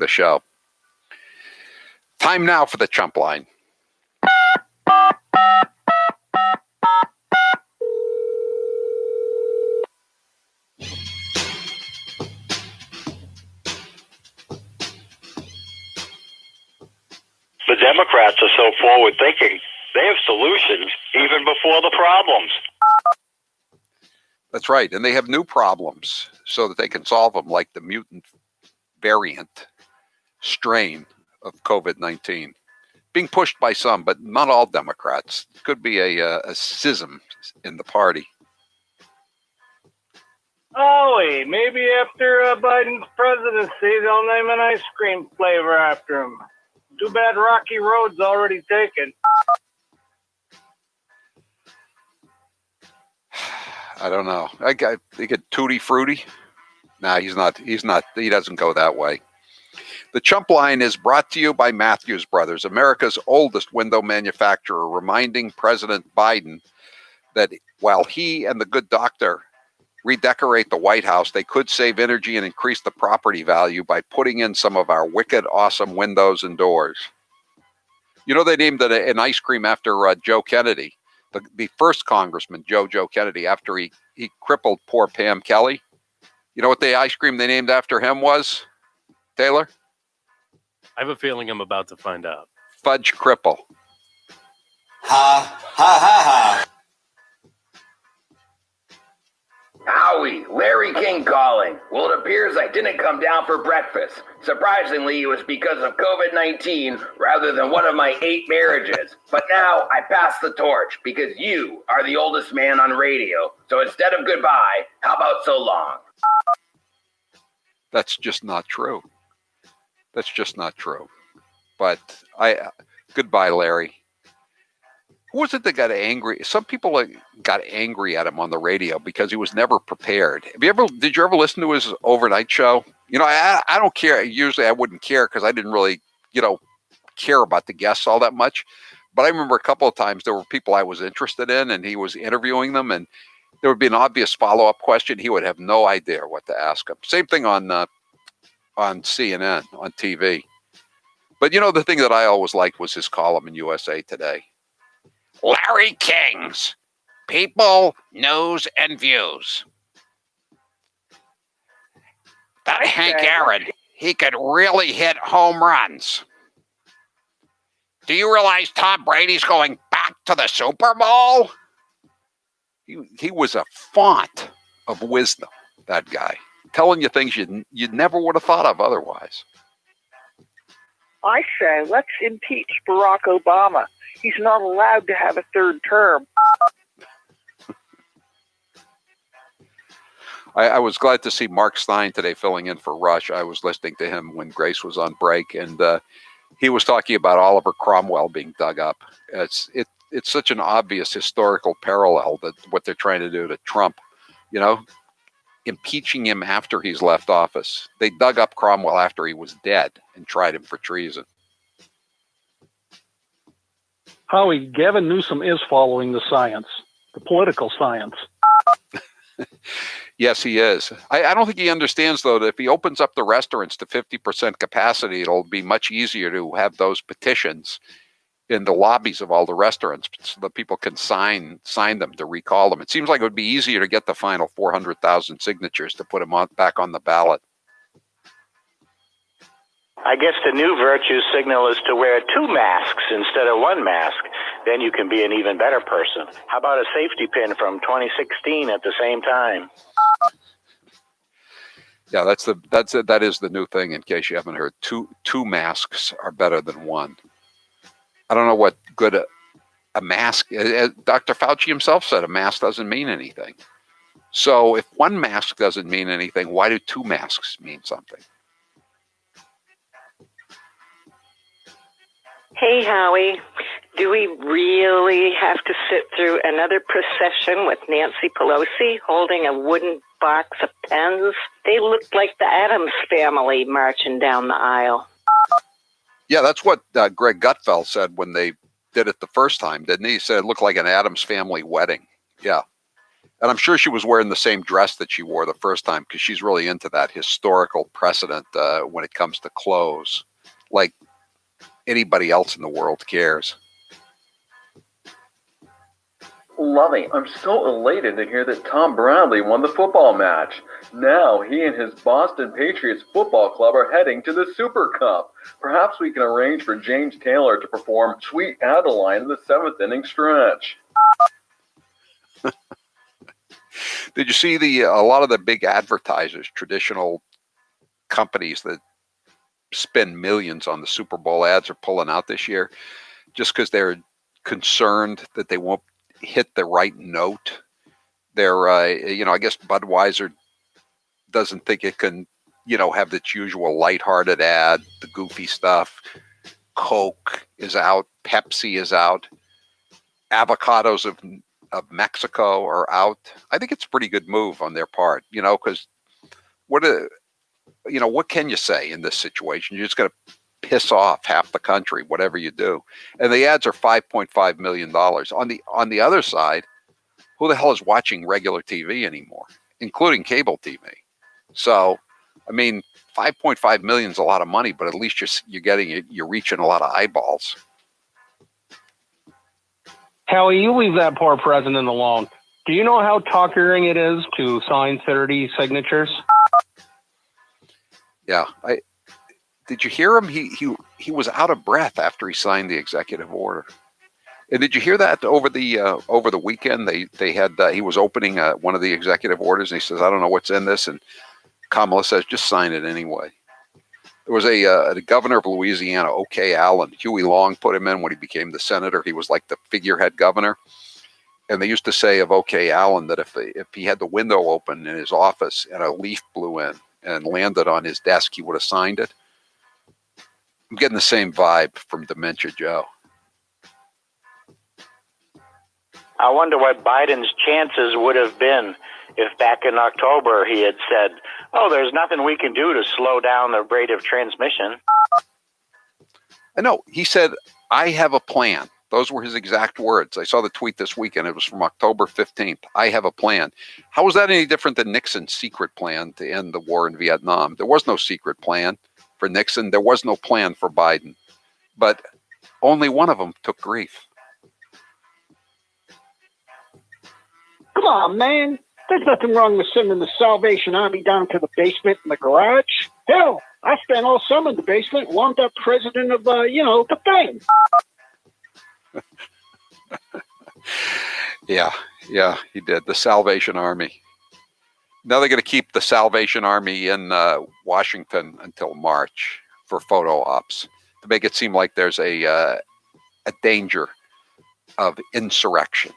the show. Time now for the Chump Line. The Democrats are so forward-thinking, they have solutions even before the problems. That's right, and they have new problems so that they can solve them, like the mutant variant strain of COVID-19. Being pushed by some, but not all Democrats. It could be a schism in the party. Howie, maybe after Biden's presidency, they'll name an ice cream flavor after him. Too bad Rocky Road's already taken. I don't know. I get Tutti Frutti. Nah, he's not. He doesn't go that way. The Chump Line is brought to you by Matthews Brothers, America's oldest window manufacturer, reminding President Biden that while he and the good doctor redecorate the White House, they could save energy and increase the property value by putting in some of our wicked, awesome windows and doors. You know, they named it an ice cream after Joe Kennedy, the first congressman, Joe Kennedy, after he crippled poor Pam Kelly. You know what the ice cream they named after him was, Taylor? I have a feeling I'm about to find out. Fudge Cripple. Ha, ha, ha, ha. Howie, Larry King calling. Well, it appears I didn't come down for breakfast. Surprisingly, it was because of COVID-19 rather than one of my 8 marriages. But now I pass the torch because you are the oldest man on radio. So instead of goodbye, how about so long? That's just not true. That's just not true. But goodbye, Larry. Who was it that got angry? Some people got angry at him on the radio because he was never prepared. Did you ever listen to his overnight show? You know, I don't care. Usually I wouldn't care because I didn't really, care about the guests all that much. But I remember a couple of times there were people I was interested in and he was interviewing them and there would be an obvious follow-up question. He would have no idea what to ask him. Same thing on CNN, on TV. But the thing that I always liked was his column in USA Today. Larry King's People, News, and Views. That Hank Aaron, he could really hit home runs. Do you realize Tom Brady's going back to the Super Bowl? He was a font of wisdom, that guy. Telling you things you never would have thought of otherwise. I say, let's impeach Barack Obama. He's not allowed to have a third term. I was glad to see Mark Stein today filling in for Rush. I was listening to him when Grace was on break, and he was talking about Oliver Cromwell being dug up. It's such an obvious historical parallel that what they're trying to do to Trump, impeaching him after he's left office. They dug up Cromwell after he was dead and tried him for treason. Howie, Gavin Newsom is following the science, the political science. Yes, he is. I don't think he understands, though, that if he opens up the restaurants to 50% capacity, it'll be much easier to have those petitions in the lobbies of all the restaurants so that people can sign them to recall them. It seems like it would be easier to get the final 400,000 signatures to put him back on the ballot. I guess the new virtue signal is to wear 2 masks instead of 1 mask. Then you can be an even better person. How about a safety pin from 2016 at the same time? Yeah, that is the new thing. In case you haven't heard, two masks are better than 1. I don't know what good a mask. Dr. Fauci himself said a mask doesn't mean anything. So if 1 mask doesn't mean anything, why do 2 masks mean something? Hey, Howie, do we really have to sit through another procession with Nancy Pelosi holding a wooden box of pens? They look like the Addams family marching down the aisle. Yeah, that's what Greg Gutfeld said when they did it the first time, didn't he? He said it looked like an Addams family wedding. Yeah. And I'm sure she was wearing the same dress that she wore the first time because she's really into that historical precedent when it comes to clothes, like anybody else in the world cares. Lovey, I'm so elated to hear that Tom Bradley won the football match. Now he and his Boston Patriots football club are heading to the Super Cup. Perhaps we can arrange for James Taylor to perform Sweet Adeline in the 7th inning stretch. Did you see a lot of the big advertisers, traditional companies that spend millions on the Super Bowl ads are pulling out this year just because they're concerned that they won't hit the right note? They're, I guess Budweiser doesn't think it can, have its usual lighthearted ad, the goofy stuff. Coke is out. Pepsi is out. Avocados of Mexico are out. I think it's a pretty good move on their part, because what can you say in this situation? You're just going to piss off half the country, whatever you do. And the ads are $5.5 million. On the other side, who the hell is watching regular TV anymore, including cable TV? So, I mean, 5.5 million is a lot of money, but at least you're reaching a lot of eyeballs. Howie, you leave that poor president alone. Do you know how tuckering it is to sign 30 signatures? Yeah, did you hear him? He was out of breath after he signed the executive order. And did you hear that over the weekend? They had he was opening one of the executive orders, and he says, "I don't know what's in this," and Kamala says, "Just sign it anyway." There was the governor of Louisiana, O.K. Allen. Huey Long put him in when he became the senator. He was like the figurehead governor. And they used to say of O.K. Allen that if he had the window open in his office and a leaf blew in and landed on his desk, he would have signed it. I'm getting the same vibe from Dementia Joe. I wonder what Biden's chances would have been if back in October he had said, "Oh, there's nothing we can do to slow down the rate of transmission." I know. He said, "I have a plan." Those were his exact words. I saw the tweet this weekend. It was from October 15th. "I have a plan." How was that any different than Nixon's secret plan to end the war in Vietnam? There was no secret plan for Nixon. There was no plan for Biden. But only one of them took grief. Come on, man. There's nothing wrong with sending the Salvation Army down to the basement in the garage. Hell, I spent all summer in the basement, warmed up president of, the thing. Yeah, he did. The Salvation Army. Now they're going to keep the Salvation Army in Washington until March for photo ops to make it seem like there's a danger of insurrection.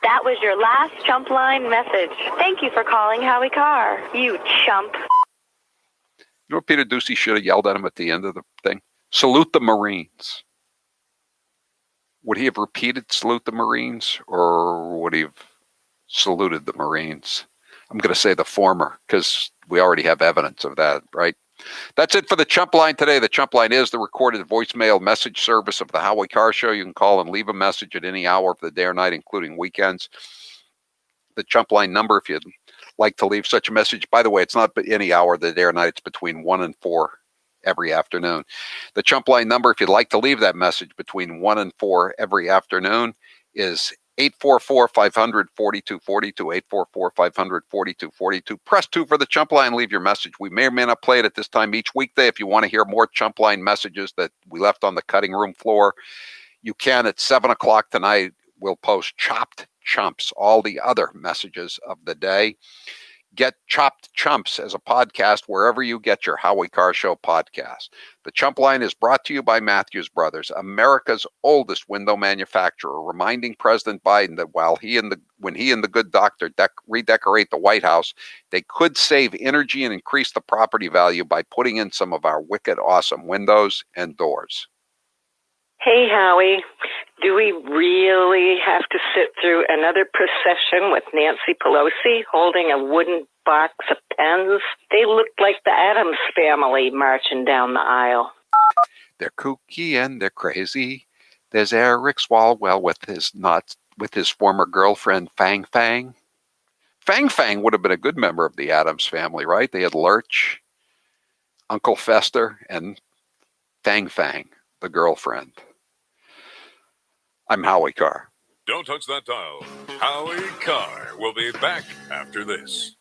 That was your last CHUMPLINE message. Thank you for calling Howie Carr, you chump. You know what Peter Ducey should have yelled at him at the end of the thing? Salute the Marines. Would he have repeated salute the Marines, or would he have saluted the Marines? I'm going to say the former, because we already have evidence of that, right? That's it for the Chump Line today. The Chump Line is the recorded voicemail message service of the Howie Carr Show. You can call and leave a message at any hour of the day or night, including weekends. The Chump Line number, if you'd like to leave such a message. By the way, it's not any hour of the day or night. It's between 1 and 4 every afternoon. The Chump Line number, if you'd like to leave that message between 1 and 4 every afternoon, is 844-500-4242, 844-500-4242. Press 2 for the Chump Line. Leave your message. We may or may not play it at this time each weekday. If you want to hear more Chump Line messages that we left on the cutting room floor, you can at 7 o'clock tonight. We'll post Chopped Chumps, all the other messages of the day. Get Chopped Chumps as a podcast wherever you get your Howie Carr Show podcast. The Chump Line is brought to you by Matthews Brothers, America's oldest window manufacturer, reminding President Biden that when he and the good doctor redecorate the White House, they could save energy and increase the property value by putting in some of our wicked awesome windows and doors. Hey, Howie, do we really have to sit through another procession with Nancy Pelosi holding a wooden box of pens? They look like the Addams family marching down the aisle. They're kooky and they're crazy. There's Eric Swalwell with his former girlfriend Fang Fang. Fang Fang would have been a good member of the Addams family, right? They had Lurch, Uncle Fester, and Fang Fang, the girlfriend. I'm Howie Carr. Don't touch that dial. Howie Carr will be back after this.